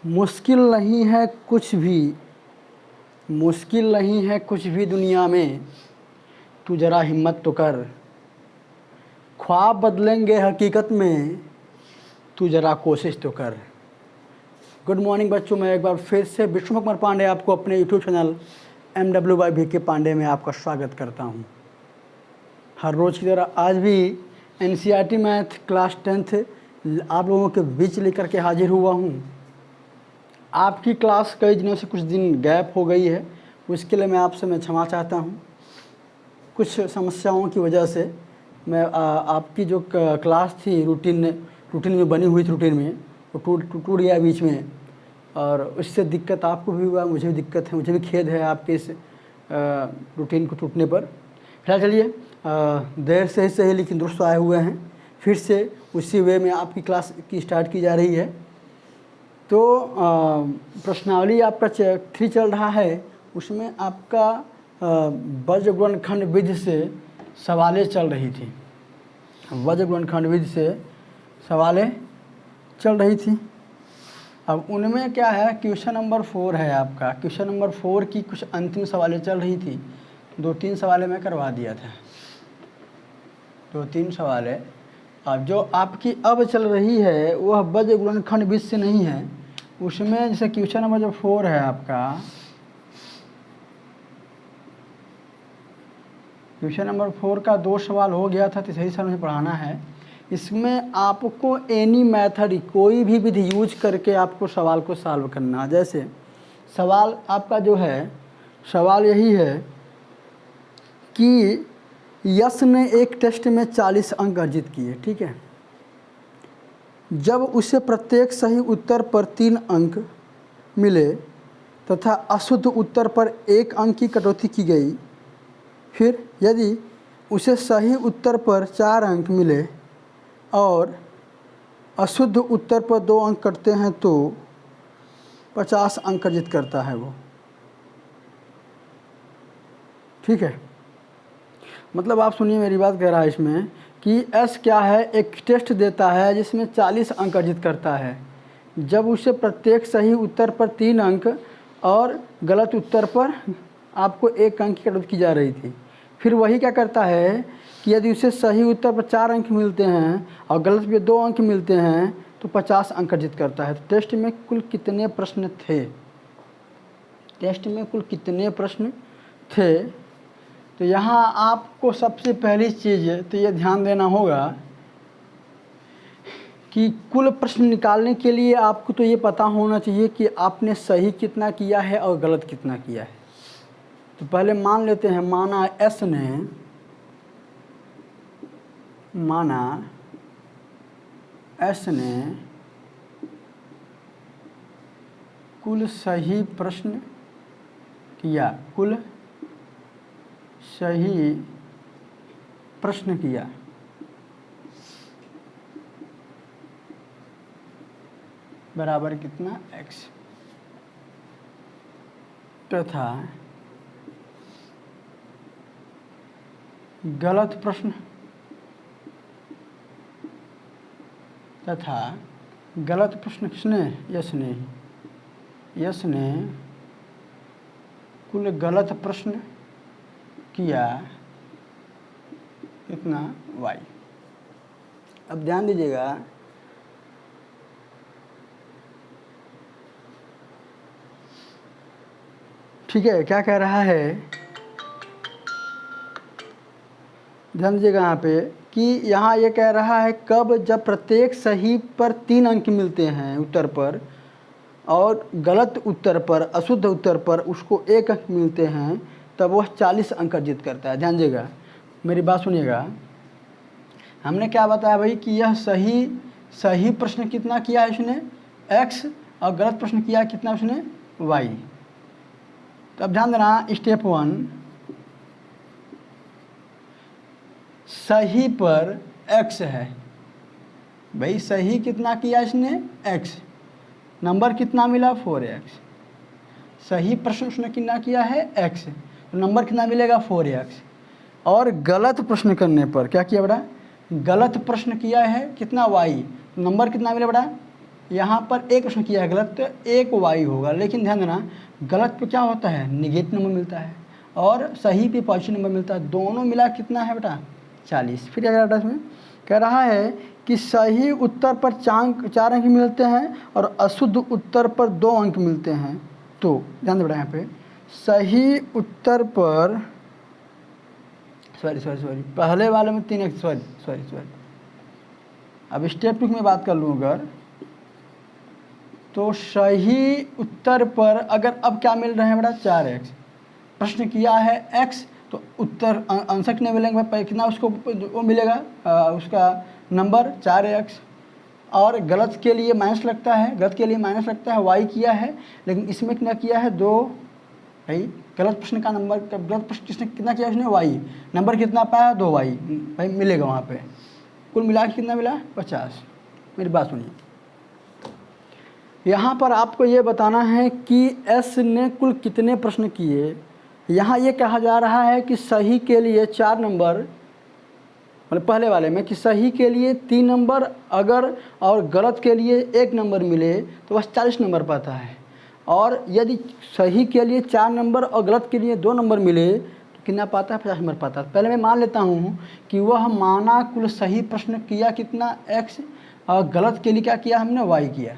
मुश्किल नहीं है कुछ भी, मुश्किल नहीं है कुछ भी दुनिया में, तू ज़रा हिम्मत तो कर। ख्वाब बदलेंगे हकीकत में, तू ज़रा कोशिश तो कर। गुड मॉर्निंग बच्चों, मैं एक बार फिर से विष्णु कुमार पांडे आपको अपने यूट्यूब चैनल MWY पांडे में आपका स्वागत करता हूं। हर रोज़ की तरह आज भी NCERT मैथ क्लास 10th आप लोगों के बीच लेकर के हाजिर हुआ हूं। आपकी क्लास कई दिनों से कुछ दिन गैप हो गई है, उसके लिए मैं क्षमा चाहता हूं। कुछ समस्याओं की वजह से मैं आपकी जो क्लास थी रूटीन में बनी हुई थी, रूटीन में वो टूट गया बीच में, और उससे दिक्कत आपको भी हुआ, मुझे भी दिक्कत है, मुझे भी खेद है आपके इस रूटीन को टूटने पर। फिलहाल चलिए, देर से ही सही लेकिन दुरुस्त आए हुए हैं, फिर से उसी वे में आपकी क्लास की स्टार्ट की जा रही है। तो प्रश्नावली आपका 3 चल रहा है, उसमें आपका वज्र गुणनखंड विधि से सवालें चल रही थी। वज्र गुणनखंड विधि से सवालें चल रही थी। अब उनमें क्या है, क्वेश्चन नंबर 4 है आपका। क्वेश्चन नंबर 4 की कुछ अंतिम सवालें चल रही थी, 2-3 सवालें मैं करवा दिया था, 2-3 सवालें। अब जो आपकी अब चल रही है वह वज्र गुणनखंड विधि से नहीं है। उसमें जैसे क्वेश्चन नंबर जो 4 है आपका, क्वेश्चन नंबर 4 का 2 सवाल हो गया था, तीसरी सवाल में पढ़ाना है। इसमें आपको एनी मेथड, कोई भी विधि यूज करके आपको सवाल को सॉल्व करना। जैसे सवाल आपका जो है, सवाल यही है कि यश ने एक टेस्ट में 40 अंक अर्जित किए, ठीक है। जब उसे प्रत्येक सही उत्तर पर 3 अंक मिले तथा अशुद्ध उत्तर पर 1 अंक की कटौती की गई, फिर यदि उसे सही उत्तर पर 4 अंक मिले और अशुद्ध उत्तर पर 2 अंक कटते हैं तो 50 अंक अर्जित करता है वो, ठीक है। मतलब आप सुनिए, मेरी बात कह रहा है इसमें कि एस क्या है, एक टेस्ट देता है जिसमें 40 अंक अर्जित करता है। जब उसे प्रत्येक सही उत्तर पर 3 अंक और गलत उत्तर पर आपको 1 अंक की कटौती की जा रही थी। फिर वही क्या करता है कि यदि उसे सही उत्तर पर 4 अंक मिलते हैं और गलत पे 2 अंक मिलते हैं तो 50 अंक अर्जित करता है। तो टेस्ट में कुल कितने प्रश्न थे, टेस्ट में कुल कितने प्रश्न थे? तो यहाँ आपको सबसे पहली चीज़ तो ये ध्यान देना होगा कि कुल प्रश्न निकालने के लिए आपको तो ये पता होना चाहिए कि आपने सही कितना किया है और गलत कितना किया है। तो पहले मान लेते हैं, माना एस ने कुल सही प्रश्न किया, कुल सही प्रश्न किया, बराबर कितना x, तथा गलत प्रश्न किसने, यश ने कुल गलत प्रश्न किया कितना y। अब ध्यान दीजिएगा, ठीक है। क्या कह रहा है, ध्यान दीजिएगा यहाँ पे कि यहाँ ये कह रहा है कब, जब प्रत्येक सही पर 3 अंक मिलते हैं उत्तर पर और गलत उत्तर पर, अशुद्ध उत्तर पर उसको 1 अंक मिलते हैं, तब वह 40 अंक अर्जित करता है। ध्यान दीजिएगा, मेरी बात सुनिएगा। हमने क्या बताया भाई कि यह सही प्रश्न कितना किया है उसने, x, और गलत प्रश्न किया कितना उसने, y। तो अब ध्यान देना, स्टेप 1, सही पर x है भाई, सही कितना किया इसने, x, नंबर कितना मिला 4x। सही प्रश्न उसने कितना किया है x, तो नंबर कितना मिलेगा 4x। और गलत प्रश्न करने पर क्या किया बेटा, गलत प्रश्न किया है कितना y, नंबर कितना मिला बेटा यहाँ पर एक प्रश्न किया है गलत तो एक वाई होगा, लेकिन ध्यान देना गलत पे क्या होता है निगेटिव नंबर मिलता है और सही पे पॉजिटिव नंबर मिलता है, दोनों मिला कितना है बेटा 40। फिर क्या कह इसमें कह रहा है कि सही उत्तर पर 4 अंक मिलते हैं और अशुद्ध उत्तर पर 2 अंक मिलते हैं। तो ध्यान दे बेटा यहाँ पे सही उत्तर पर सॉरी पहले वाले में 3 अंक सॉरी अब स्टेप 2 में बात कर लूँ अगर तो सही उत्तर पर अगर अब क्या मिल रहे हैं बेटा 4x, प्रश्न किया है x तो उत्तर आंसर कितने मिलेंगे भाई कितना उसको वो मिलेगा उसका नंबर 4x, और गलत के लिए माइनस लगता है, गलत के लिए माइनस लगता है y किया है, लेकिन इसमें कितना किया है 2 भाई गलत प्रश्न का नंबर गलत प्रश्न किसने कितना किया उसने y, नंबर कितना पाया 2y भाई मिलेगा वहाँ पे, कुल मिला के कितना मिला 50। मेरी बात सुनिए यहाँ पर आपको ये बताना है कि S ने कुल कितने प्रश्न किए। यहाँ ये कहा जा रहा है कि सही के लिए 4 नंबर, मतलब पहले वाले में कि सही के लिए 3 नंबर अगर और गलत के लिए 1 नंबर मिले तो बस 40 नंबर पाता है, और यदि सही के लिए 4 नंबर और गलत के लिए 2 नंबर मिले तो कितना पाता है 50 नंबर पाता है। पहले मैं मान लेता हूँ कि वह माना कुल सही प्रश्न किया कितना x और गलत के लिए क्या किया हमने y किया।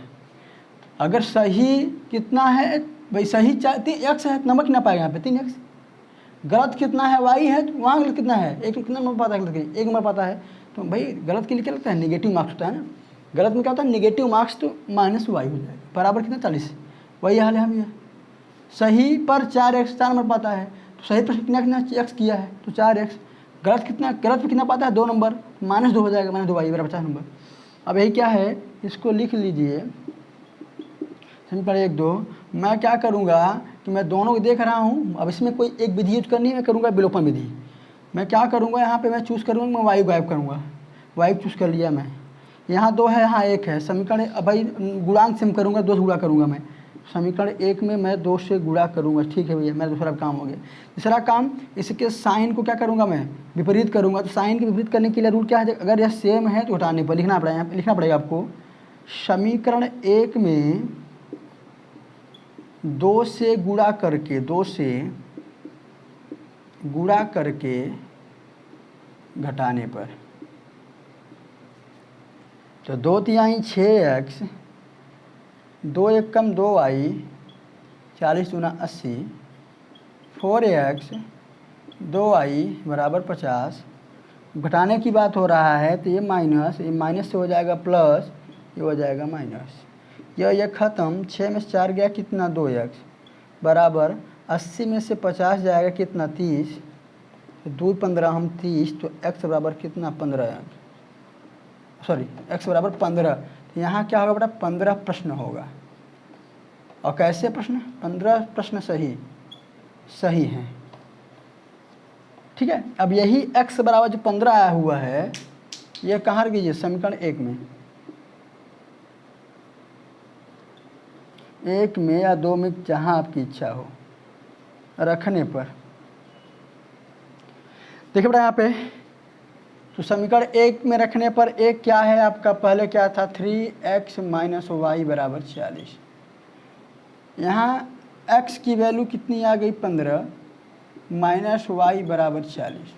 अगर सही कितना है भाई सही x है नंबर कितना पाएगा यहाँ पे 3x, गलत कितना है y है तो वहाँ गलत कितना है एक, कितना नंबर पाता है गलत के लिए 1 नंबर पाता है, तो भाई गलत के लिए क्या लगता है नेगेटिव मार्क्स होता है ना, गलत में क्या होता है नेगेटिव मार्क्स तो माइनस y हो जाएगा बराबर कितना 40, वही हाल है हम ये। सही पर 4x 4 नंबर पाता है तो सही प्रश्न कितना x किया है तो 4x, गलत पर कितना पाता है 2 नंबर -2 हो जाएगा -2y बराबर 50 नंबर। अब यही क्या है इसको लिख लीजिए सिंपल 1 2। मैं क्या करूँगा कि मैं दोनों को देख रहा हूँ, अब इसमें कोई एक विधि यूज करनी है, मैं करूँगा विलोपन विधि। मैं क्या करूँगा यहाँ पे मैं चूज़ करूँगा मैं वायु गायब करूँगा, वायु चूज़ कर लिया मैं, यहाँ 2 है यहाँ 1 है, समीकरण अब भाई गुणांक से करूँगा 2 से गुणा करूँगा मैं, समीकरण 1 में मैं 2 से गुणा करूँगा, ठीक है भैया मेरा दूसरा काम हो गया। तीसरा काम इसके साइन को क्या करूँगा मैं विपरीत करूँगा, तो साइन के विपरीत करने के लिए रूल क्या है अगर यह सेम है तो हटाने पर लिखना पड़ेगा, यहाँ पे लिखना पड़ेगा आपको समीकरण 1 में 2 से गुणा करके घटाने पर, तो 2 तिहाई 6x 2 1 कम 2y 40 दूना 80 4x 2y बराबर 50, घटाने की बात हो रहा है तो ये माइनस से हो जाएगा प्लस, ये हो जाएगा माइनस, यह ख़त्म 6 में से 4 गया कितना 2x बराबर 80 में से 50 जाएगा कितना 30, 2 15 हम 30 तो x बराबर कितना 15 सॉरी x बराबर 15, तो यहाँ क्या होगा बेटा 15 प्रश्न होगा। और कैसे प्रश्न 15 प्रश्न सही हैं, ठीक है। अब यही x बराबर जो 15 आया हुआ है यह कहाँ रखिए समीकरण 1 में, 1 में या 2 में जहाँ आपकी इच्छा हो रखने पर। देखिए बेटा यहाँ पे तो समीकरण 1 में रखने पर एक क्या है आपका पहले क्या था 3x माइनस वाई बराबर 40, यहाँ x की वैल्यू कितनी आ गई 15 माइनस वाई बराबर 40,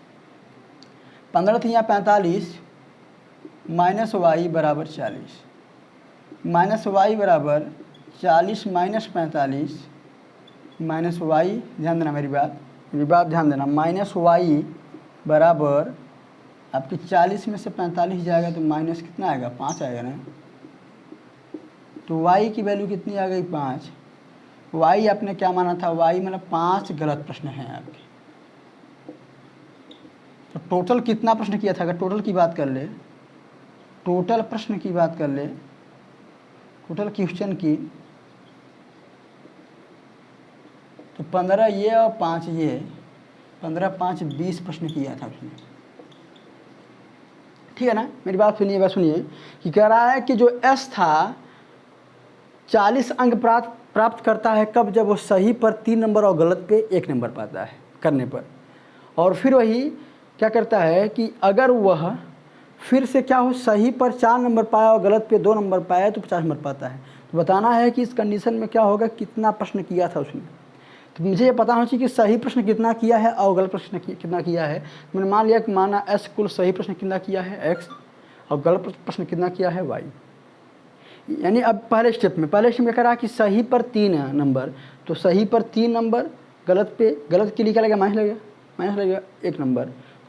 15 थी यहाँ 45 माइनस वाई बराबर 40, माइनस वाई बराबर 40 माइनस 45 माइनस वाई, ध्यान देना मेरी बात ध्यान देना, माइनस वाई बराबर आपकी 40 में से 45 जाएगा तो माइनस कितना आएगा 5 आएगा ना, तो y की वैल्यू कितनी आ गई 5, y आपने क्या माना था y मतलब 5 गलत प्रश्न हैं आपके। तो टोटल कितना प्रश्न किया था अगर टोटल की बात कर ले, टोटल प्रश्न की बात कर ले, टोटल क्वेश्चन की तो 15 ये और 5 ये 15 5 20 प्रश्न किया था उसने, ठीक है ना। मेरी बात सुनिए कि कह रहा है कि जो S था 40 अंक प्राप्त करता है कब, जब वो सही पर 3 नंबर और गलत पे 1 नंबर पाता है करने पर, और फिर वही क्या करता है कि अगर वह फिर से क्या हो, सही पर 4 नंबर पाया और गलत पे 2 नंबर पाया तो 50 नंबर पाता है। तो बताना है कि इस कंडीशन में क्या होगा, कितना प्रश्न किया था उसने। तो मुझे ये पता होना चाहिए कि सही प्रश्न कितना किया है और गलत प्रश्न कितना किया है। मैंने मान लिया कि माना एस कुल सही प्रश्न कितना किया है एक्स और गलत प्रश्न कितना किया है वाई। यानी अब पहले स्टेप में क्या करा कि सही पर 3 नंबर, तो सही पर 3 नंबर, गलत के लिए क्या लगेगा, माइनस लगेगा 1 नंबर,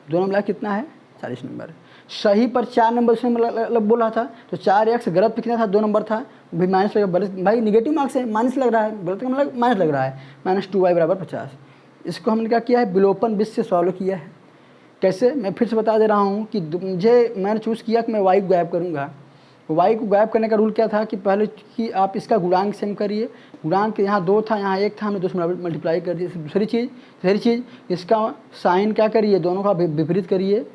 दोनों मिला कितना है 40 नंबर। सही पर 4 नंबर से मतलब बोल रहा था, तो 4x, गलत पे कितना था 2 नंबर था, भी माइनस लगेगा। भाई निगेटिव मार्क्स है, माइनस लग रहा है, गलत का मतलब माइनस लग रहा है, -2y = 50। इसको हमने क्या किया है, विलोपन विधि से सॉल्व किया है। कैसे, मैं फिर से बता दे रहा हूँ कि मैंने चूज़ किया कि मैं y को गायब करूँगा। y को गायब करने का रूल क्या था कि पहले कि आप इसका गुणांक सेम करिए, गुणांक यहाँ 2 था, यहाँ 1 था, हमने 2 से मल्टीप्लाई कर दिया। दूसरी चीज़ इसका साइन क्या करिए, दोनों का विपरीत करिए।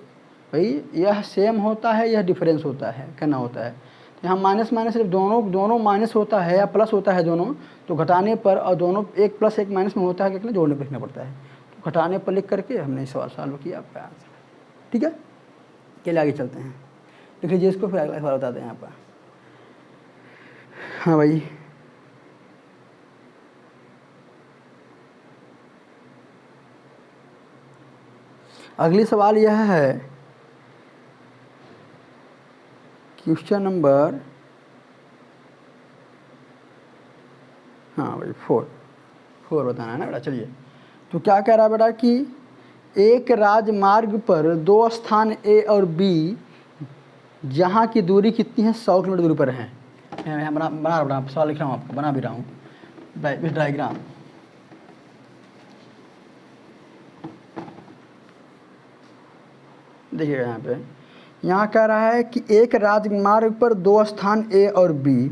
भाई यह सेम होता है, यह डिफरेंस होता है, करना होता है। तो यहाँ माइनस सिर्फ दोनों माइनस होता है या प्लस होता है दोनों, तो घटाने पर, और दोनों एक प्लस एक माइनस में होता है, क्या जोड़ने पर लिखना पड़ता है। तो घटाने पर लिख करके हमने सवाल सॉल्व किया आपका आंसर। ठीक है, चलिए आगे चलते हैं, लिख लीजिए इसको, फिर अगला सवाल बताते हैं यहाँ पर। हाँ भाई, अगली सवाल यह है, क्वेश्चन नंबर, हाँ भाई 4 बताना है ना बेटा। चलिए, तो क्या कह रहा है बेटा कि एक राजमार्ग पर 2 स्थान ए और बी जहाँ की दूरी कितनी है, 100 किलोमीटर दूरी पर है। मैं बना सवाल लिख रहा हूँ, आपको बना भी रहा हूँ डायग्राम। देखिएगा यहाँ कह रहा है कि एक राजमार्ग पर 2 स्थान ए और बी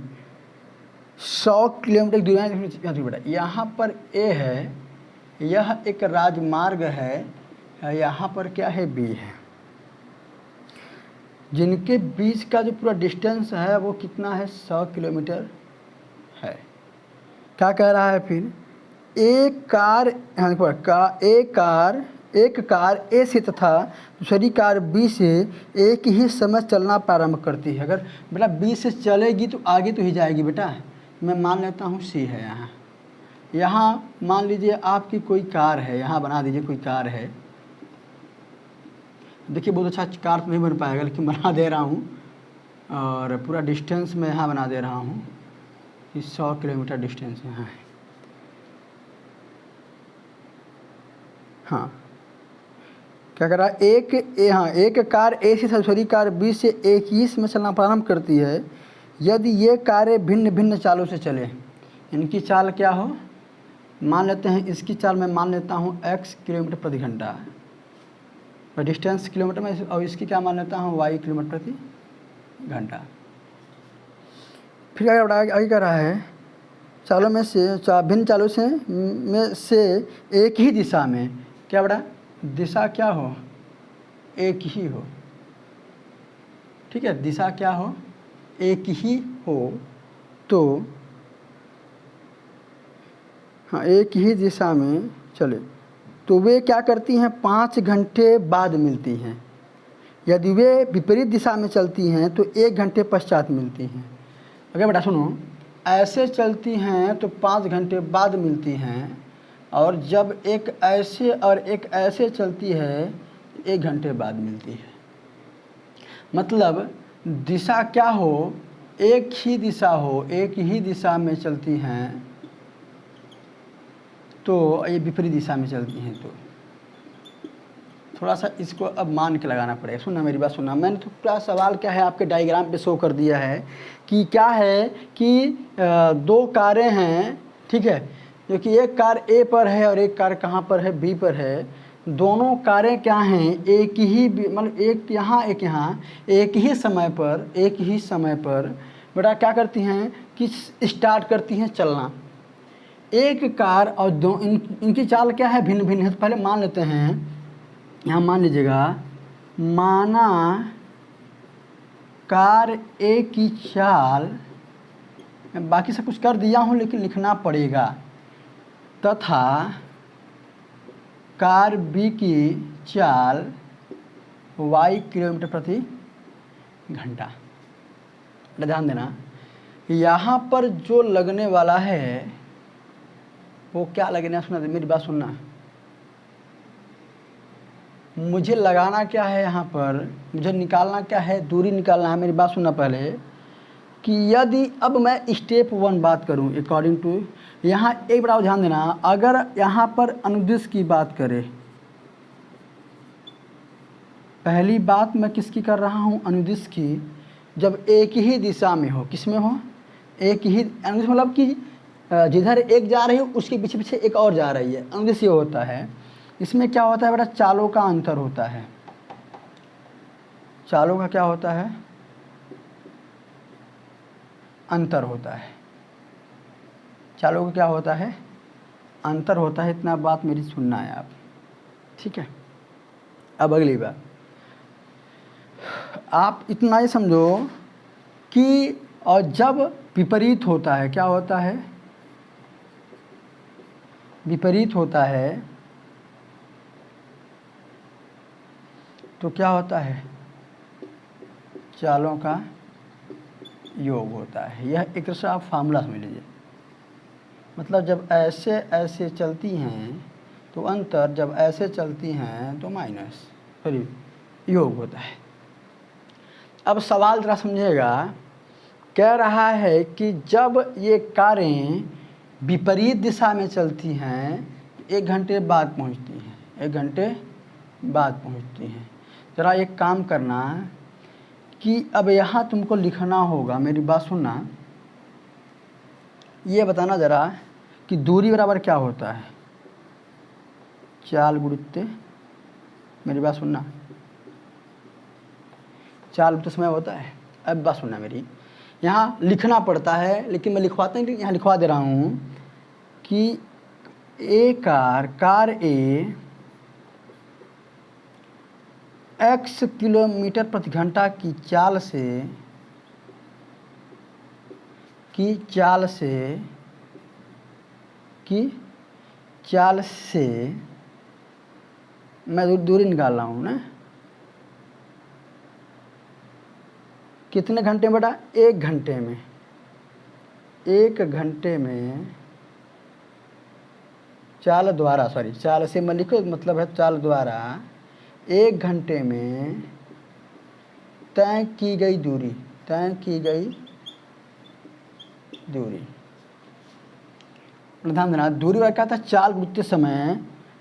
100 किलोमीटर दूरी बेटा। यहाँ पर ए है, यह एक राजमार्ग है, यहाँ पर क्या है, बी है, जिनके बीच का जो पूरा डिस्टेंस है वो कितना है, 100 किलोमीटर है। क्या कह रहा है फिर, एक कार ए से तथा दूसरी कार बी से एक ही समय चलना प्रारंभ करती है। अगर बेटा बी से चलेगी तो आगे तो ही जाएगी बेटा। मैं मान लेता हूँ सी है, यहाँ मान लीजिए आपकी कोई कार है, यहाँ बना दीजिए कोई कार है। देखिए बहुत अच्छा कार तो नहीं बन पाएगा, लेकिन बना दे रहा हूँ, और पूरा डिस्टेंस मैं यहाँ बना दे रहा हूँ कि 100 किलोमीटर डिस्टेंस यहाँ है। हाँ, क्या कर रहा है, एक कार ए से दूसरी कार बी से एक ही समय चलना प्रारंभ करती है यदि ये कारें भिन्न भिन्न चालों से चले। इनकी चाल क्या हो, मान लेते हैं इसकी चाल मैं मान लेता हूँ x किलोमीटर प्रति घंटा, और डिस्टेंस किलोमीटर में, और इसकी क्या मान लेता हूँ y किलोमीटर प्रति घंटा। फिर आगे कह रहा है, चालों में से भिन्न चालों से एक ही दिशा में, क्या बड़ा दिशा क्या हो, एक ही हो। ठीक है, दिशा क्या हो, एक ही हो। तो हाँ, एक ही दिशा में चले तो वे क्या करती हैं, 5 घंटे बाद मिलती हैं। यदि वे विपरीत दिशा में चलती हैं तो 1 घंटे पश्चात मिलती हैं। अगर बेटा सुनो, ऐसे चलती हैं तो 5 घंटे बाद मिलती हैं, और जब एक ऐसे और एक ऐसे चलती है तो 1 घंटे बाद मिलती है। मतलब दिशा क्या हो, एक ही दिशा हो, एक ही दिशा में चलती हैं, तो ये विपरीत दिशा में चलती हैं। तो थोड़ा सा इसको अब मान के लगाना पड़ेगा। सुनना मेरी बात, सुनना। मैंने तो पूरा सवाल क्या है आपके डायग्राम पे शो कर दिया है कि क्या है कि 2 कारें हैं, ठीक है, जो कि एक कार ए पर है और एक कार कहाँ पर है, बी पर है। दोनों कारें क्या हैं, एक ही मतलब एक यहाँ एक यहाँ, एक ही समय पर बेटा क्या करती हैं कि स्टार्ट करती हैं चलना। एक कार और इनकी चाल क्या है, भिन्न भिन्न है। तो पहले मान लेते हैं, यहाँ मान लीजिएगा, माना कार ए की चाल, मैं बाकी सब कुछ कर दिया हूँ लेकिन लिखना पड़ेगा, तथा कार बी की चाल y किलोमीटर प्रति घंटा। बेटा ध्यान देना, यहाँ पर जो लगने वाला है वो क्या लगने, सुना मेरी बात सुनना। मुझे लगाना क्या है यहाँ पर, मुझे निकालना क्या है, दूरी निकालना है। मेरी बात सुनना पहले कि यदि अब मैं स्टेप 1 बात करूँ अकॉर्डिंग टू, यहाँ एक बार ध्यान देना, अगर यहाँ पर अनुदिश की बात करें, पहली बात मैं किसकी कर रहा हूँ, अनुदिश की, जब एक ही दिशा में हो, किस में हो, एक ही अनुदिश, मतलब कि जिधर एक जा रही हो उसके पीछे पीछे एक और जा रही है, अनुदिश ये होता है। इसमें क्या होता है बेटा, चालों का अंतर होता है। चालों का क्या होता है, अंतर होता है। चालों का क्या होता है, अंतर होता है। इतना बात मेरी सुनना है आप, ठीक है। अब अगली बात, आप इतना ही समझो कि और जब विपरीत होता है, क्या होता है, विपरीत होता है तो क्या होता है, चालों का योग होता है। यह एक तरह से आप फार्मूला समझ लीजिए। मतलब जब ऐसे ऐसे चलती हैं तो अंतर, जब ऐसे चलती हैं तो माइनस, सॉरी योग होता है। अब सवाल जरा समझिएगा, कह रहा है कि जब ये कारें विपरीत दिशा में चलती हैं 1 घंटे बाद पहुंचती हैं, 1 घंटे बाद पहुंचती हैं। ज़रा एक काम करना कि अब यहाँ तुमको लिखना होगा, मेरी बात सुनना, ये बताना ज़रा कि दूरी बराबर क्या होता है, चाल गुणित, मेरी बात सुनना, चाल गुणित समय होता है। अब बात सुनना मेरी, यहाँ लिखना पड़ता है लेकिन मैं लिखवाता नहीं, यहाँ लिखवा दे रहा हूँ कि कार ए x किलोमीटर प्रति घंटा की चाल से मैं दूरी निकाल रहा हूँ ना, कितने घंटे में बेटा, 1 घंटे में, 1 घंटे में चाल द्वारा, सॉरी चाल से मैं लिखो, मतलब है चाल द्वारा 1 घंटे में तय की गई दूरी, तय की गई दूरी। ध्यान देना, दूरी वाला क्या था, चाल गुणित समय।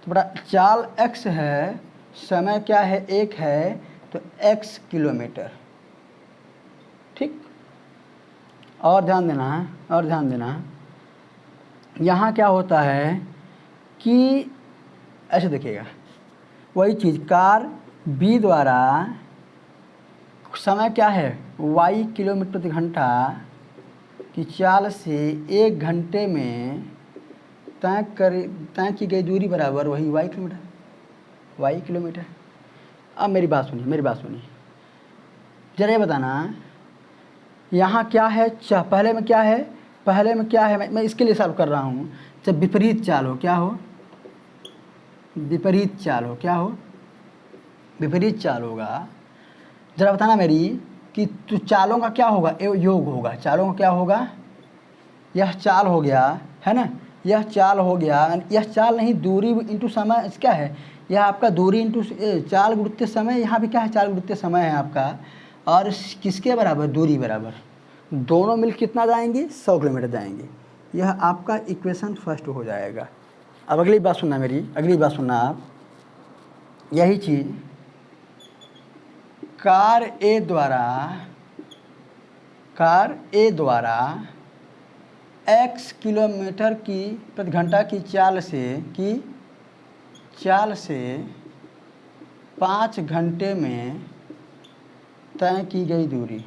तो बड़ा चाल x है, समय क्या है, 1 है, तो x किलोमीटर, ठीक। और ध्यान देना, और ध्यान देना, यहाँ क्या होता है कि ऐसे देखिएगा, वही चीज़ कार B द्वारा समय क्या है, y किलोमीटर प्रति घंटा की चाल से 1 घंटे में तय की गई दूरी बराबर वही y किलोमीटर। अब मेरी बात सुनिए, मेरी बात सुनिए, जरा ये बताना, यहाँ क्या है, पहले में क्या है, पहले में क्या है, मैं इसके लिए सॉल्व कर रहा हूँ। जब विपरीत चाल हो, क्या हो, विपरीत चाल हो, क्या हो, विपरीत चाल होगा। जरा बताना मेरी कि तो चालों का क्या होगा, योग होगा। चालों का क्या होगा, यह चाल हो गया है ना, यह चाल हो गया, यह चाल नहीं, दूरी इंटू समय क्या है, यह आपका दूरी इंटू चाल गुणित समय। यहाँ भी क्या है, चाल गुणित समय है आपका, और किसके बराबर, दूरी बराबर, दोनों मिल कितना जाएंगे, 100 किलोमीटर जाएंगे। यह आपका इक्वेशन फर्स्ट हो जाएगा। अब अगली बात सुनना मेरी, अगली बात सुनना आप, यही चीज़ कार ए द्वारा x किलोमीटर की प्रति घंटा की चाल से 5 घंटे में तय की गई दूरी,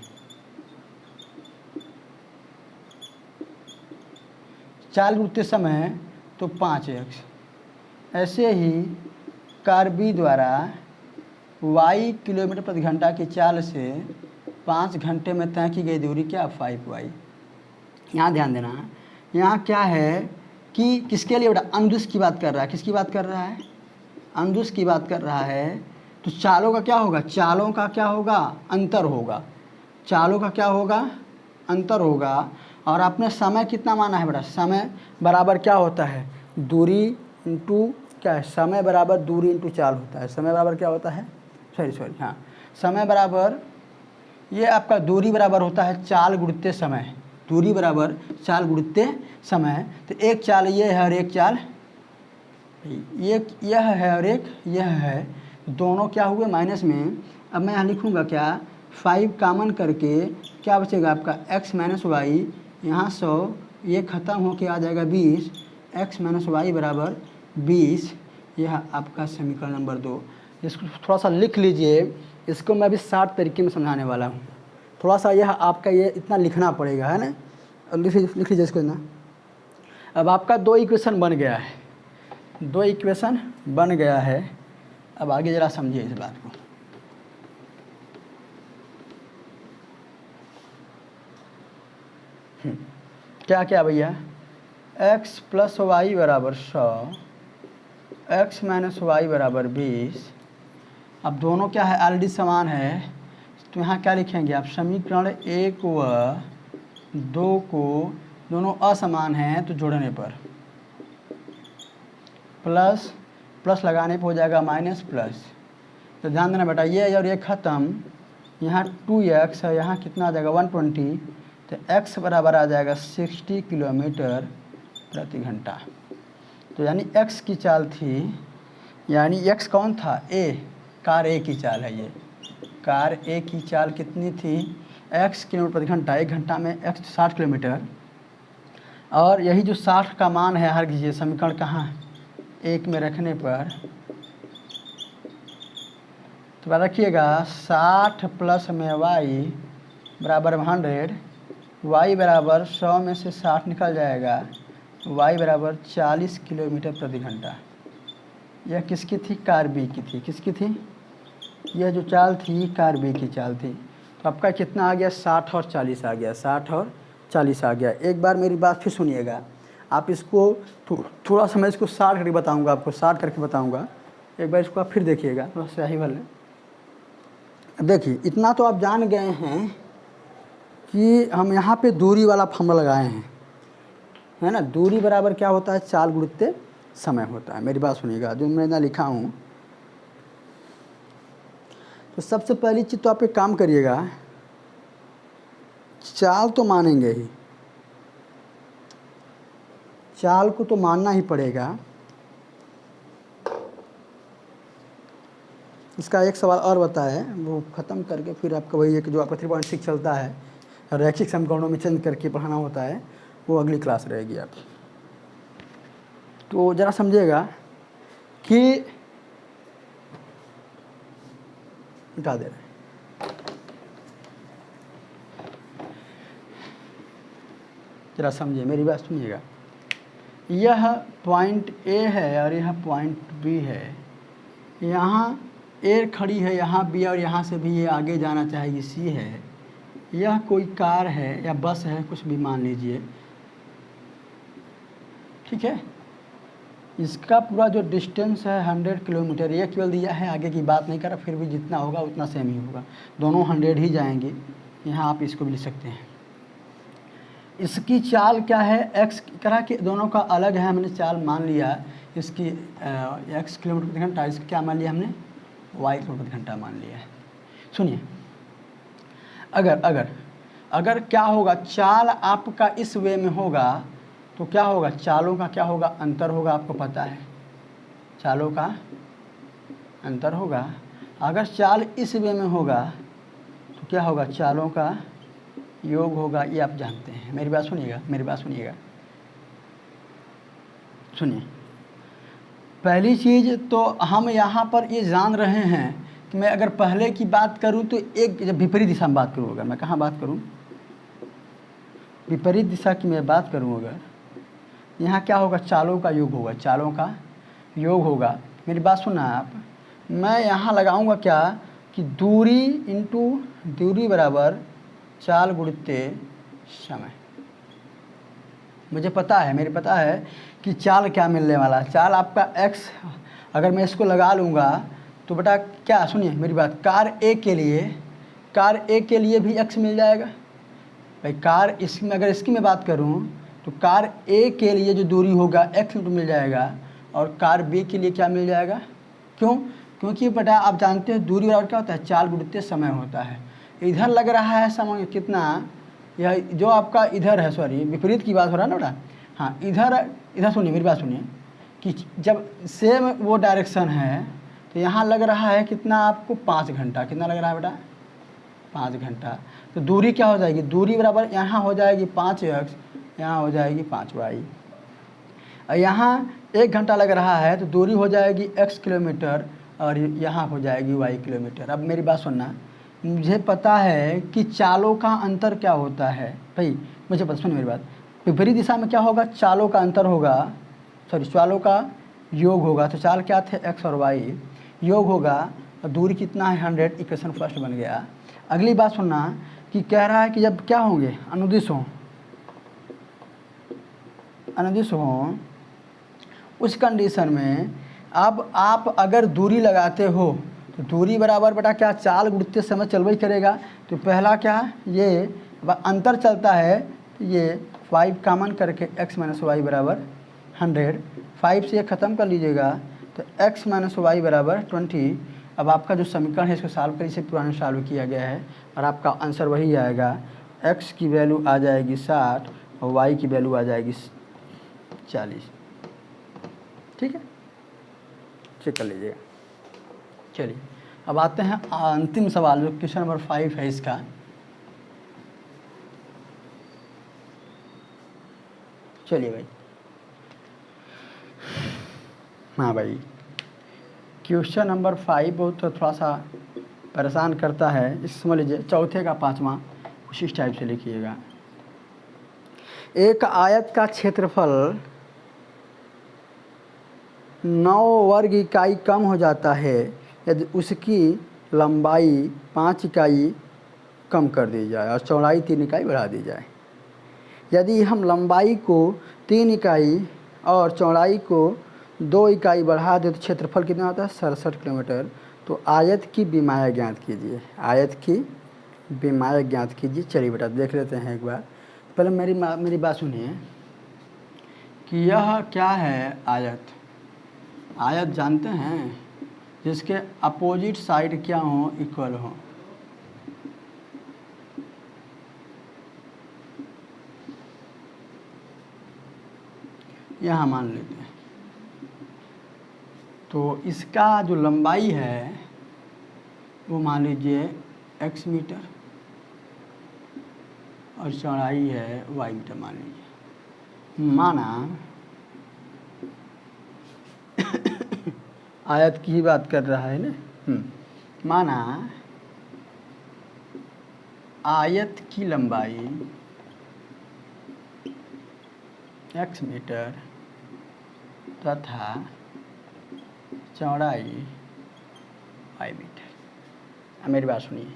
चाल गुणित समय तो 5x। ऐसे ही कार बी द्वारा y किलोमीटर प्रति घंटा की चाल से 5 घंटे में तय की गई दूरी क्या, 5y। यहाँ ध्यान देना, यहाँ क्या है कि किसके लिए बेटा, अनुदिश की बात कर रहा है। किसकी बात कर रहा है, अनुदिश की बात कर रहा है। तो चालों का क्या होगा, चालों का क्या होगा, अंतर होगा। चालों का क्या होगा, अंतर होगा। और आपने समय कितना माना है बेटा, समय बराबर क्या होता है, दूरी इंटू क्या है, समय बराबर दूरी इंटू चाल होता है। समय बराबर क्या होता है, सॉरी हाँ, समय बराबर ये आपका दूरी बराबर होता है चाल गुणित्ते समय। दूरी बराबर चाल गुणित्ते समय। तो एक चाल ये है और एक चाल ये, यह है और एक यह है, दोनों क्या हुए माइनस में। अब मैं यहाँ लिखूँगा क्या, 5 कामन करके क्या बचेगा आपका x माइनस वाई, यहाँ 100, ये ख़त्म होके आ जाएगा 20, x माइनस वाई बराबर 20। यह आपका समीकरण नंबर 2। इसको थोड़ा सा लिख लीजिए, इसको मैं अभी 60 तरीके में समझाने वाला हूँ। थोड़ा सा यह आपका ये इतना लिखना पड़ेगा, है ना। लिख लीजिए इसको ना। अब आपका 2 इक्वेशन बन गया है, 2 इक्वेशन बन गया है। अब आगे ज़रा समझिए इस बात को। क्या क्या भैया, x प्लस वाई बराबर 100, x माइनस वाई बराबर 20। अब दोनों क्या है, ऑलरेडी समान है, तो यहाँ क्या लिखेंगे आप, समीकरण 1 व 2 को दोनों असमान हैं तो जोड़ने पर प्लस प्लस लगाने पर हो जाएगा माइनस प्लस। तो ध्यान देना बेटा, ये और ये ख़त्म, यहाँ 2x है, यहाँ कितना आ जाएगा 120, तो x बराबर आ जाएगा 60 किलोमीटर प्रति घंटा। तो यानी x की चाल थी, यानी x कौन था, a, कार a की चाल है। ये कार a की चाल कितनी थी, x किलोमीटर प्रति घंटा, 1 घंटा में x 60 किलोमीटर। और यही जो 60 का मान है, हर कीजिए समीकरण कहाँ, 1 में रखने पर, तो रखिएगा 60 प्लस में y बराबर 100, y बराबर 100 में से 60 निकल जाएगा, y बराबर 40 किलोमीटर प्रति घंटा। यह किसकी थी, कार बी की थी। किसकी थी, यह जो चाल थी कार बी की चाल थी। तो आपका कितना आ गया, 60 और 40 आ गया, 60 और 40 आ गया। एक बार मेरी बात फिर सुनिएगा, आप इसको थोड़ा सा मैं इसको 60 करके बताऊँगा, आपको 60 करके बताऊँगा। एक बार इसको आप फिर देखिएगा, थोड़ा सही वाले। देखिए इतना तो आप जान गए हैं कि हम यहाँ पे दूरी वाला फॉर्मूला लगाए हैं, है ना। दूरी बराबर क्या होता है, चाल गुणित्ते समय होता है। मेरी बात सुनिएगा, जो मैं ना लिखा हूँ, तो सबसे पहली चीज़ तो आप एक काम करिएगा, चाल तो मानेंगे ही, चाल को तो मानना ही पड़ेगा। इसका एक सवाल और बताए, वो ख़त्म करके फिर आपका वही है कि जो आपका 3.6 चलता है, रैखिक समीकरणों में चेंज करके पढ़ाना होता है, वो अगली क्लास रहेगी आपकी। तो ज़रा समझिएगा कि मिटा दे रहे हैं, ज़रा समझिए, मेरी बात सुनिएगा। यह पॉइंट ए है और यह पॉइंट बी है, यहाँ ए खड़ी है, यहाँ बी, और यहाँ से भी ये आगे जाना चाहिए सी है। यह कोई कार है या बस है, कुछ भी मान लीजिए, ठीक है। इसका पूरा जो डिस्टेंस है 100 किलोमीटर, ये केवल दिया है, आगे की बात नहीं कर रहा, फिर भी जितना होगा उतना सेम ही होगा, दोनों 100 ही जाएंगे। यहाँ आप इसको भी लिख सकते हैं। इसकी चाल क्या है, x करा के दोनों का अलग है, हमने चाल मान लिया इसकी x किलोमीटर प्रति घंटा, इसका क्या मान लिया हमने, y किलोमीटर प्रति घंटा मान लिया है। सुनिए, अगर क्या होगा, चाल आपका इस वे में होगा तो क्या होगा, चालों का क्या होगा, अंतर होगा। आपको पता है चालों का अंतर होगा। अगर चाल इस वे में होगा तो क्या होगा, चालों का योग होगा, ये आप जानते हैं। मेरी बात सुनिएगा, मेरी बात सुनिएगा, सुनिए। पहली चीज़ तो हम यहाँ पर ये जान रहे हैं कि मैं अगर पहले की बात करूँ तो एक, जब विपरीत दिशा में बात करूँ, अगर मैं कहाँ बात करूँ, विपरीत दिशा की मैं बात करूँ, अगर यहाँ क्या होगा, चालों का योग होगा, चालों का योग होगा। मेरी बात सुना आप, मैं यहाँ लगाऊंगा क्या कि दूरी इंटू दूरी बराबर चाल गुणित्ते समय। मुझे पता है, मेरे पता है कि चाल क्या मिलने वाला है। चाल आपका x, अगर मैं इसको लगा लूँगा तो बेटा क्या, सुनिए मेरी बात, कार ए के लिए कार ए के लिए भी x मिल जाएगा भाई। कार इसमें अगर इसकी मैं बात करूं तो कार ए के लिए जो दूरी होगा x मीटर मिल जाएगा और कार बी के लिए क्या मिल जाएगा। क्यों? क्योंकि बेटा आप जानते हैं दूरी बराबर क्या होता है, चाल गुणित समय होता है। इधर लग रहा है समय कितना, यह जो आपका इधर है, सॉरी विपरीत की बात हो रहा है ना बेटा। हाँ, इधर सुनिए मेरी बात सुनिए कि जब सेम वो डायरेक्शन है तो यहाँ लग रहा है कितना आपको 5 घंटा। कितना लग रहा है बेटा? 5 घंटा। तो दूरी क्या हो जाएगी, दूरी बराबर यहाँ हो जाएगी 5x, यहाँ हो जाएगी 5y। और यहाँ 1 घंटा लग रहा है तो दूरी हो जाएगी x किलोमीटर और यहाँ हो जाएगी y किलोमीटर। अब मेरी बात सुनना, मुझे पता है कि चालों का अंतर क्या होता है भाई, मुझे पता, सुनिए मेरी बात। विपरीत दिशा में क्या होगा, चालों का अंतर होगा, सॉरी चालों का योग होगा। तो चाल क्या थे, x और y, योग होगा और दूरी कितना है 100। इक्वेशन फर्स्ट बन गया। अगली बात सुनना कि कह रहा है कि जब क्या होंगे, अनुदिश हों उस कंडीशन में अब आप अगर दूरी लगाते हो तो दूरी बराबर बेटा क्या, चाल गुणित समय चलवे करेगा। तो पहला क्या, ये अंतर चलता है तो ये 5 कामन करके x माइनस वाई बराबर 100। 5 से ये ख़त्म कर लीजिएगा तो x माइनस वाई बराबर 20। अब आपका जो समीकरण है इसको सॉल्व कर, इसे पुराना सॉल्व किया गया है और आपका आंसर वही आएगा। x की वैल्यू आ जाएगी 60 और y की वैल्यू आ जाएगी 40। ठीक है, चेक कर लीजिएगा। चलिए अब आते हैं अंतिम सवाल जो क्वेश्चन नंबर 5 है इसका। चलिए भाई, हाँ भाई, क्वेश्चन नंबर 5 बहुत थोड़ा सा परेशान करता है। इस समझ लीजिए, चौथे का 5वां उसी टाइप से लिखिएगा। एक आयत का क्षेत्रफल 9 वर्ग इकाई कम हो जाता है यदि उसकी लंबाई 5 इकाई कम कर दी जाए और चौड़ाई 3 इकाई बढ़ा दी जाए। यदि हम लंबाई को 3 इकाई और चौड़ाई को 2 इकाई बढ़ा दे तो क्षेत्रफल कितना होता है, 67 किलोमीटर। तो आयत की विमायक ज्ञात कीजिए, आयत की विमायक ज्ञात कीजिए। चलिए बेटा देख लेते हैं एक बार। पहले मेरी बात सुनिए कि यह क्या है, आयत। आयत जानते हैं जिसके अपोजिट साइड क्या हो, इक्वल हो। यहाँ मान लेते हैं तो इसका जो लंबाई है वो मान लीजिए x मीटर और चौड़ाई है y मीटर मान लीजिए। माना आयत की ही बात कर रहा है ना। माना आयत की लंबाई x मीटर तथा चौड़ाई y मीटर। अब मेरी बात सुनिए।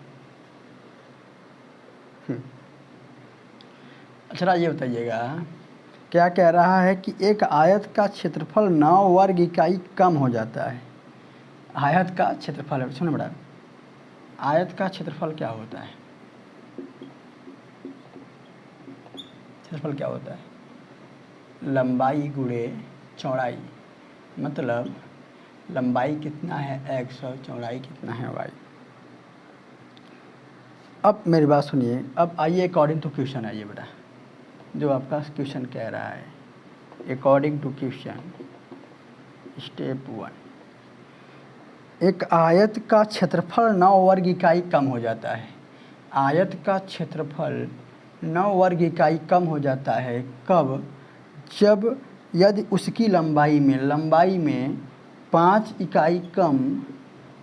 अच्छा ये बताइएगा, क्या कह रहा है कि एक आयत का क्षेत्रफल 9 वर्ग इकाई कम हो जाता है। आयत का क्षेत्रफल है, सुनो बेटा, आयत का क्षेत्रफल क्या होता है, क्षेत्रफल क्या होता है, लंबाई गुणे चौड़ाई। मतलब लंबाई कितना है x और चौड़ाई कितना है y। अब मेरी बात सुनिए, अब आइए अकॉर्डिंग टू क्वेश्चन आइए बेटा, जो आपका क्वेश्चन कह रहा है। अकॉर्डिंग टू क्वेश्चन स्टेप 1, एक आयत का क्षेत्रफल 9 वर्ग इकाई कम हो जाता है। आयत का क्षेत्रफल 9 वर्ग इकाई कम हो जाता है कब, जब यदि उसकी लंबाई में 5 इकाई कम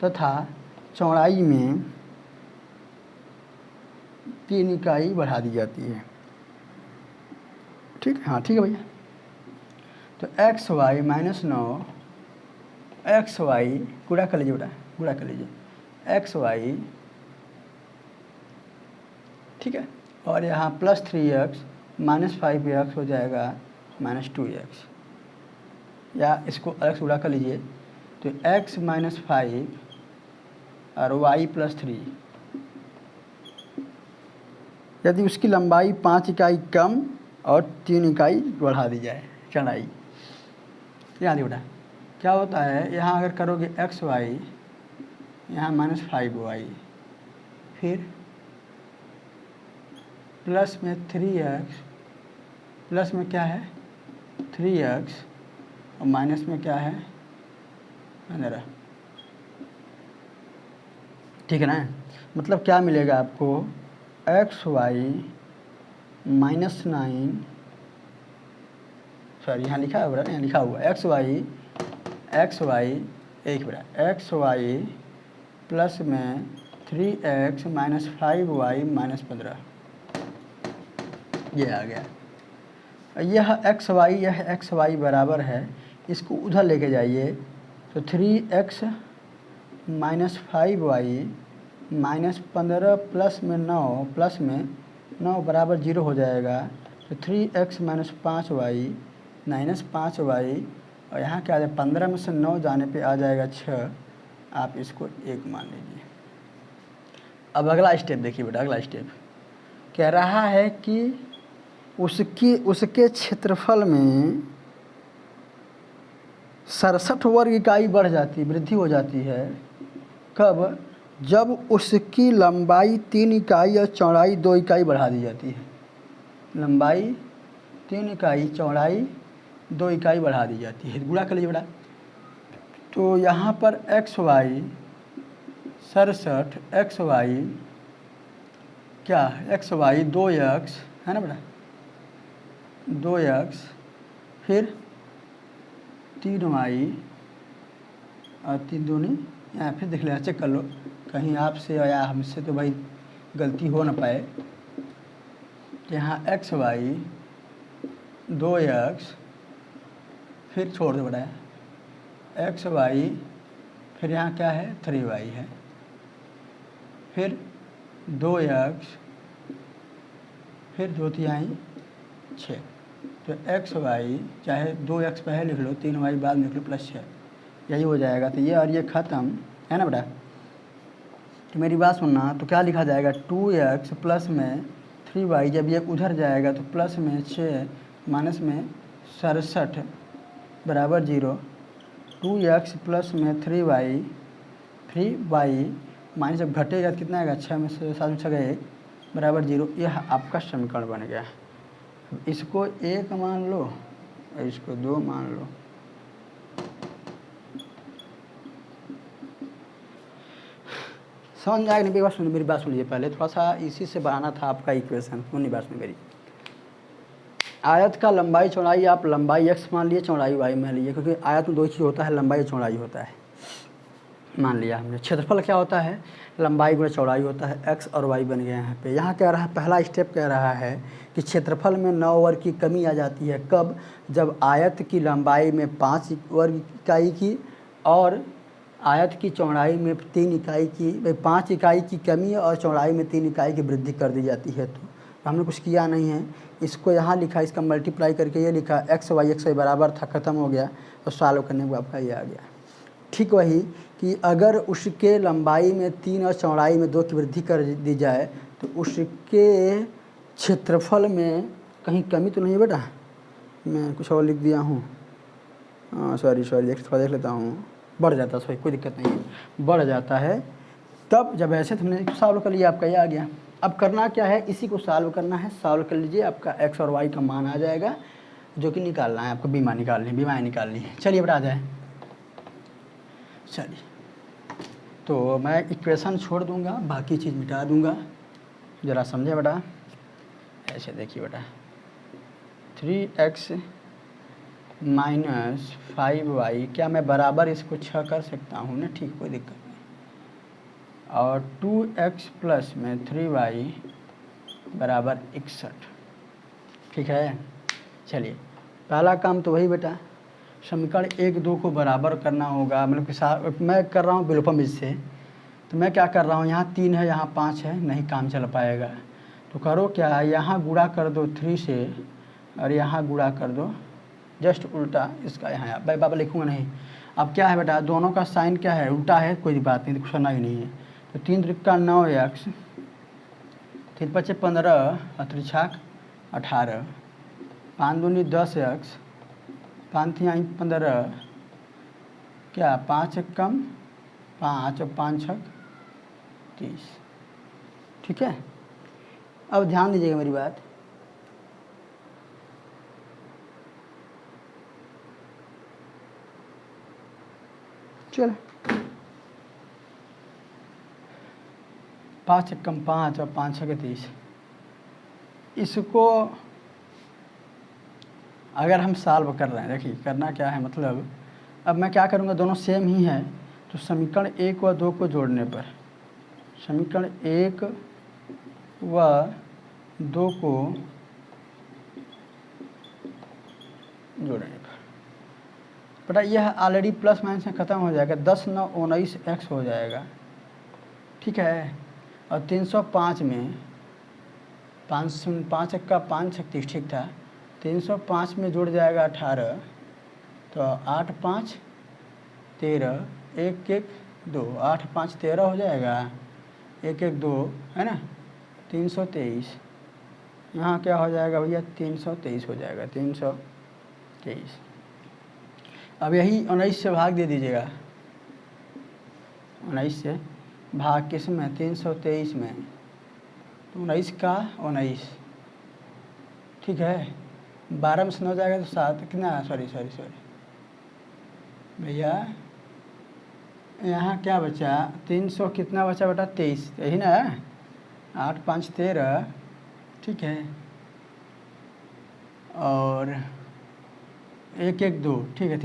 तथा चौड़ाई में 3 इकाई बढ़ा दी जाती है। ठीक है, हाँ ठीक है भैया। तो x y minus 9 x y गुणा कर लीजिए बेटा, गुणा कर लीजिए एक्स वाई, ठीक है। और यहाँ प्लस 3x माइनस 5x हो जाएगा माइनस 2x, या इसको अलग से गुणा कर लीजिए तो x माइनस 5 और y प्लस 3 यदि उसकी लंबाई 5 इकाई कम और 3 इकाई बढ़ा दी जाए चौड़ाई। याद बेटा क्या होता है, यहाँ अगर करोगे एक्स वाई, यहाँ -5y, फिर प्लस में 3x, प्लस में क्या है 3x और माइनस में क्या है 15। ठीक है ना। मतलब क्या मिलेगा आपको, एक्स वाई -9, सॉरी यहाँ लिखा है बड़ा, यहाँ लिखा हुआ एक्स वाई एक बड़ा एक्स वाई प्लस में 3x -5y -15, ये आ गया। यह एक्स वाई बराबर है, इसको उधर लेके जाइए तो 3x -5y -15 प्लस में 9 बराबर 0 हो जाएगा। तो 3x -5y -5y और यहाँ क्या आ जाए 15 में से 9 जाने पे आ जाएगा 6, आप इसको 1 मान लीजिए। अब अगला स्टेप देखिए बेटा, अगला स्टेप कह रहा है कि उसके क्षेत्रफल में 67 वर्ग इकाई बढ़ जाती, वृद्धि हो जाती है। कब? जब उसकी लंबाई 3 इकाई और चौड़ाई 2 इकाई बढ़ा दी जाती है। लंबाई 3 इकाई, चौड़ाई 2 इकाई बढ़ा दी जाती है। गुणा कर लीजिए बेटा। तो यहाँ पर एक्स वाई 67, एक्स वाई क्या, एक्स वाई 2x है ना बेटा, 2x, फिर 3y और 3 दूनी, यहाँ फिर देख लेना, चेक कर लो कहीं आपसे या हमसे तो भाई गलती हो ना पाए। यहाँ एक्स वाई 2x, फिर छोड़ दो बेटा एक्स वाई, फिर यहाँ क्या है 3y है, फिर 2x, फिर 2 तिहाई 6। तो एक्स वाई चाहे 2x पहले लिख लो, 3y बाद में लिख लो, प्लस 6, यही हो जाएगा। तो ये और ये ख़त्म है ना बेटा। तो मेरी बात सुनना, तो क्या लिखा जाएगा 2x प्लस में 3y, जब ये उधर जाएगा तो प्लस में 6 माइनस में 67 बराबर 0। 2x प्लस में 3y माइनस जब घटेगा तो कितना आएगा, 6 में से 7 में 6 गए बराबर 0। यह आपका समीकरण बन गया। इसको 1 मान लो और इसको 2 मान लो। समझ में आएगा नहीं? मेरी बात सुनिए पहले, थोड़ा सा इसी से बनाना था आपका इक्वेशन। सुनिए बात सुनिए मेरी। आयत का लंबाई चौड़ाई आप लंबाई x मान लिए, चौड़ाई y मान लिए, क्योंकि आयत में 2 चीज़ होता है, लंबाई चौड़ाई होता है, मान लिया हमने। क्षेत्रफल क्या होता है, लंबाई गुणा चौड़ाई होता है, x और y बन गया यहाँ पे। यहाँ कह रहा है, पहला स्टेप कह रहा है कि क्षेत्रफल में 9 वर्ग की कमी आ जाती है। कब? जब आयत की लंबाई में 5 वर्ग इकाई की और आयत की चौड़ाई में 3 इकाई की, 5 इकाई की कमी और चौड़ाई में 3 इकाई की वृद्धि कर दी जाती है। तो हमने कुछ किया नहीं है, इसको यहाँ लिखा, इसका मल्टीप्लाई करके ये लिखा एक्स वाई बराबर था, ख़त्म हो गया और सॉल्व करने को आपका ये आ गया। ठीक वही कि अगर उसके लंबाई में 3 और चौड़ाई में 2 की वृद्धि कर दी जाए तो उसके क्षेत्रफल में कहीं कमी तो नहीं है बेटा? मैं कुछ और लिख दिया हूँ, सॉरी थोड़ा देख लेता हूँ। बढ़ जाता है, कोई दिक्कत नहीं है, बढ़ जाता है। तब जब ऐसे तो हमने सॉल्व कर लिया, आपका ये आ गया। अब करना क्या है, इसी को सॉल्व करना है। सॉल्व कर लीजिए, आपका एक्स और वाई का मान आ जाएगा, जो कि निकालना है आपको, बीमा निकालनी है। चलिए बेटा आ जाए। चलिए तो मैं इक्वेशन छोड़ दूंगा, बाकी चीज़ मिटा दूंगा, ज़रा समझे बेटा। ऐसे देखिए बेटा, 3x -5y, क्या मैं बराबर इसको 6 कर सकता हूँ ना? ठीक, कोई दिक्कत नहीं। और 2x प्लस में 3y बराबर 61। ठीक है। चलिए पहला काम तो वही बेटा, समीकरण 1, 2 को बराबर करना होगा। मतलब कि मैं कर रहा हूँ विलोपन से, तो मैं क्या कर रहा हूँ, यहाँ 3 है, यहाँ 5 है, नहीं काम चल पाएगा। तो करो क्या, यहाँ गुणा कर दो 3 से और यहाँ गुणा कर दो जस्ट उल्टा इसका, यहाँ भाई बाबा लिखूँगा नहीं। अब क्या है बेटा, दोनों का साइन क्या है, उल्टा है, कोई बात नहीं, कुछ करना ही नहीं है। तो 3 त्रिक का 9x, फिर 5 15 अत्रिछाक 18, 5 दूनी 10x, 5 तिहाई 15, क्या 5 एक कम 5 और 5 छक 30। ठीक है, अब ध्यान दीजिएगा मेरी बात। चलो 5 एक कम 5 और 5 छक 30। इसको अगर हम सॉल्व कर रहे हैं, देखिए करना क्या है, मतलब अब मैं क्या करूँगा, दोनों सेम ही है तो समीकरण 1 व 2 को जोड़ने पर, समीकरण 1 व 2 को जोड़ने पर बेटा यह ऑलरेडी प्लस माइनस में ख़त्म हो जाएगा, 10 9 19 x हो जाएगा। ठीक है, और 305 में 5 एक का 5 36 ठीक था, 305 में जुड़ जाएगा 18, तो 8 5 13, 1 1 2, 8 5 13 हो जाएगा, 1 1 2 है ना, 323। यहाँ क्या हो जाएगा भैया, 323 हो जाएगा, 323। अब यही 19 से भाग दे दीजिएगा, 19 से भाग किस में, 323 में, तो 19 का 19। ठीक है, 12 में से 9 जाएगा तो 7, कितना, सॉरी भैया यहाँ क्या बचा, 300 कितना बचा बेटा, 23, यही ना, 8 5 13। ठीक है, और 1 1 2, ठीक है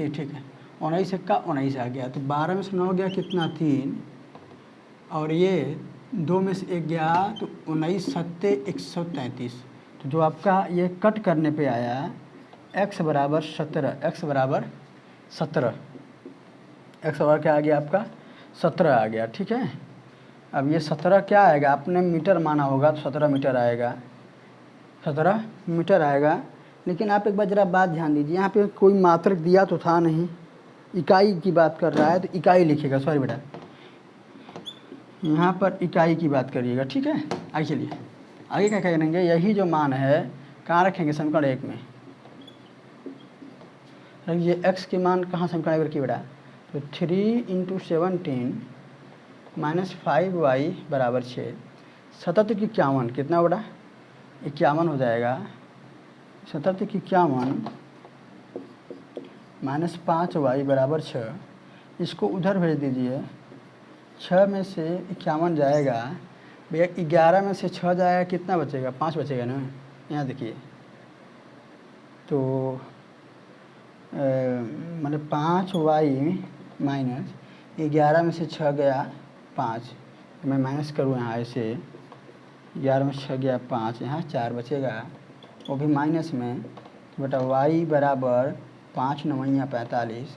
19 1 का 19 आ गया, तो 12 में से 9 गया कितना, 3, और ये 2 में से 1 गया तो 19 सत्ते 133। तो जो आपका ये कट करने पे आया x बराबर 17, x बराबर 17, x बराबर क्या आ गया आपका, 17 आ गया। ठीक है, अब ये 17 क्या आएगा, आपने मीटर माना होगा तो 17 मीटर आएगा, 17 मीटर आएगा। लेकिन आप एक बार ज़रा बात ध्यान दीजिए, यहाँ पे कोई मात्रक दिया तो था नहीं, इकाई की बात कर रहा है तो इकाई लिखिएगा, सॉरी बेटा यहाँ पर इकाई की बात करिएगा। ठीक है, आगे चलिए, आगे क्या करेंगे, यही जो मान है कहाँ रखेंगे, समीकरण 1 में रखिए। x के मान कहाँ समीकरण 1 रखिए बेटा, तो 3 × 17 - 5y बराबर 6, 77 की 51 कितना बेटा, 51 हो जाएगा, 77 की 51 - 5y बराबर 6। इसको उधर भेज दीजिए, 6 में से 51 जाएगा भैया, 11 में से 6 जाएगा, कितना बचेगा, 5 बचेगा ना। यहाँ देखिए, तो मतलब 5y - 11 में से 6 गया 5, मैं माइनस करूँ यहाँ ऐसे, 11 में 6 गया 5, यहाँ 4 बचेगा, वो भी माइनस में। तो बेटा y बराबर 5 9 45,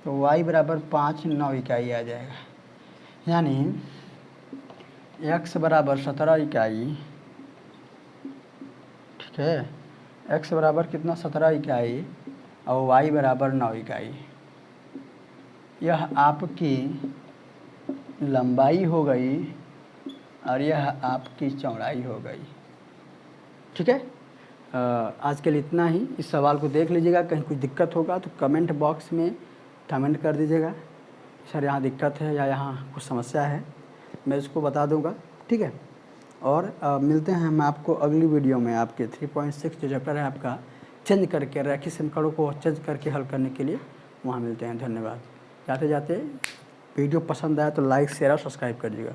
तो y बराबर 5 9 इकाई आ जाएगा, यानी x बराबर 17 इकाई। ठीक है, x बराबर कितना, 17 इकाई, और y बराबर 9 इकाई। यह आपकी लंबाई हो गई और यह आपकी चौड़ाई हो गई। ठीक है, आज के लिए इतना ही। इस सवाल को देख लीजिएगा, कहीं कुछ दिक्कत होगा तो कमेंट बॉक्स में कमेंट कर दीजिएगा, सर यहाँ दिक्कत है या यहाँ कुछ समस्या है, मैं इसको बता दूंगा। ठीक है, और मिलते हैं हम आपको अगली वीडियो में, आपके 3.6 जो चैप्टर है आपका चेंज करके, रैखिक समीकरणों को चेंज करके हल करने के लिए, वहाँ मिलते हैं। धन्यवाद। जाते जाते वीडियो पसंद आया तो लाइक शेयर और सब्सक्राइब करिएगा।